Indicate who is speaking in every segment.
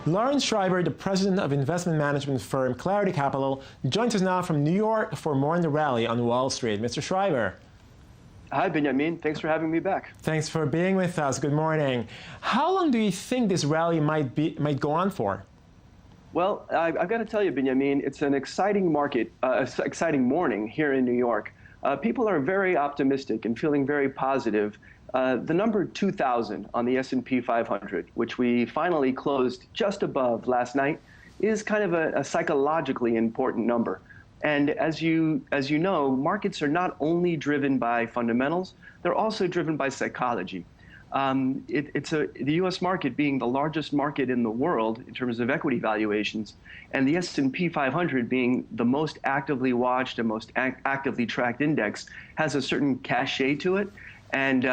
Speaker 1: Laurence Schreiber, the president of investment management firm Clarity Capital, joins us now from New York for more on the rally on Wall Street. Mr. Schreiber.
Speaker 2: Hi, Benjamin. Thanks for having me back.
Speaker 1: Thanks for being with us. Good morning. How long do you think this rally might go on for?
Speaker 2: Well, I've got to tell you, Benjamin, it's an exciting exciting morning here in New York. People are very optimistic and feeling very positive. The number 2,000 on the S&P 500, which we finally closed just above last night, is kind of a psychologically important number. And as you know, markets are not only driven by fundamentals, they're also driven by psychology. The U.S. market being the largest market in the world in terms of equity valuations, and the S&P 500 being the most actively watched and most actively tracked index, has a certain cachet to it. And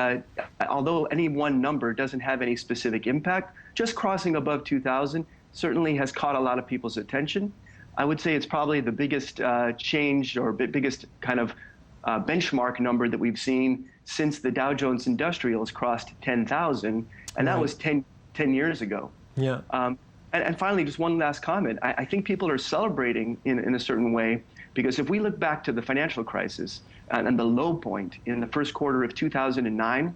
Speaker 2: although any one number doesn't have any specific impact, just crossing above 2,000 certainly has caught a lot of people's attention. I would say it's probably the biggest change or biggest kind of benchmark number that we've seen since the Dow Jones Industrials crossed 10,000, and that was 10 years ago.
Speaker 1: Yeah.
Speaker 2: And finally, just one last comment. I think people are celebrating in a certain way, because if we look back to the financial crisis and the low point in the first quarter of 2009,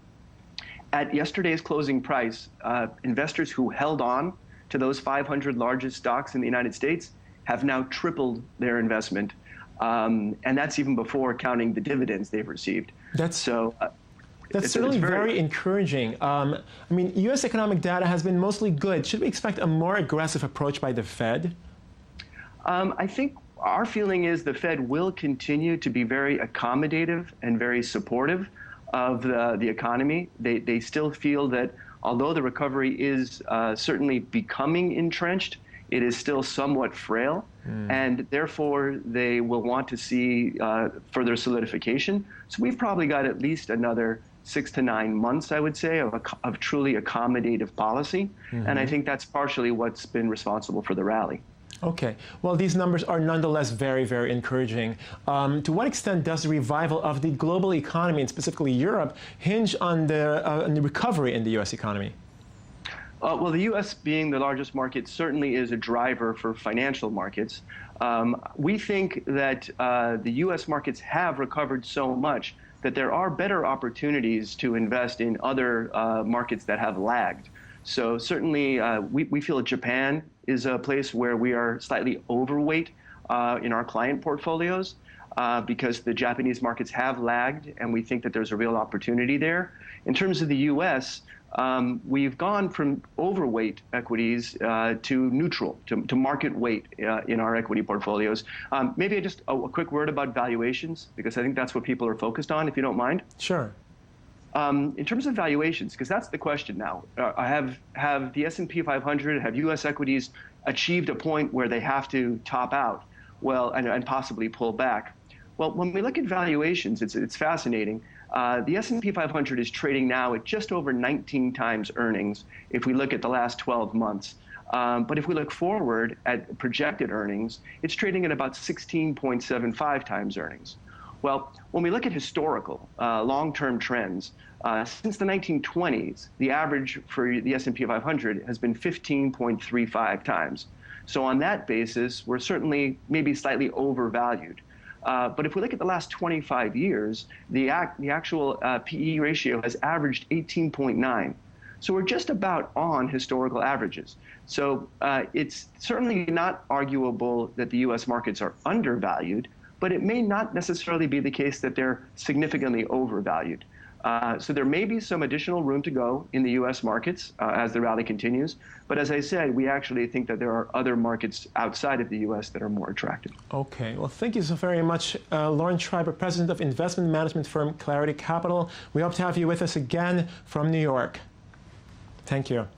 Speaker 2: at yesterday's closing price, investors who held on to those 500 largest stocks in the United States have now tripled their investment. And that's even before counting the dividends they've received.
Speaker 1: That's certainly very encouraging. I mean, U.S. economic data has been mostly good. Should we expect a more aggressive approach by the Fed?
Speaker 2: I think our feeling is the Fed will continue to be very accommodative and very supportive of the economy. They still feel that although the recovery is certainly becoming entrenched, it is still somewhat frail, and therefore they will want to see further solidification. So we've probably got at least another 6 to 9 months, I would say, of truly accommodative policy, and I think that's partially what's been responsible for the rally.
Speaker 1: Okay. Well, these numbers are nonetheless very, very encouraging. To what extent does the revival of the global economy, and specifically Europe, hinge on the recovery in the U.S. economy?
Speaker 2: Well, the U.S. being the largest market certainly is a driver for financial markets. We think that the U.S. markets have recovered so much that there are better opportunities to invest in other markets that have lagged. So certainly we feel Japan is a place where we are slightly overweight in our client portfolios because the Japanese markets have lagged, and we think that there's a real opportunity there. In terms of the U.S., we've gone from overweight equities to neutral, to market weight in our equity portfolios. Maybe just a quick word about valuations, because I think that's what people are focused on, if you don't mind.
Speaker 1: Sure.
Speaker 2: In terms of valuations, because that's the question now, have the S&P 500, have U.S. equities achieved a point where they have to top out, well, and possibly pull back? Well, when we look at valuations, it's fascinating. The S&P 500 is trading now at just over 19 times earnings if we look at the last 12 months. But if we look forward at projected earnings, it's trading at about 16.75 times earnings. Well, when we look at historical long-term trends, since the 1920s, the average for the S&P 500 has been 15.35 times. So on that basis, we're certainly maybe slightly overvalued. But if we look at the last 25 years, the actual PE ratio has averaged 18.9. So we're just about on historical averages. So it's certainly not arguable that the U.S. markets are undervalued, but it may not necessarily be the case that they're significantly overvalued. So there may be some additional room to go in the U.S. markets as the rally continues. But as I said, we actually think that there are other markets outside of the U.S. that are more attractive.
Speaker 1: Okay. Well, thank you so very much, Laurence Schreiber, president of investment management firm Clarity Capital. We hope to have you with us again from New York. Thank you.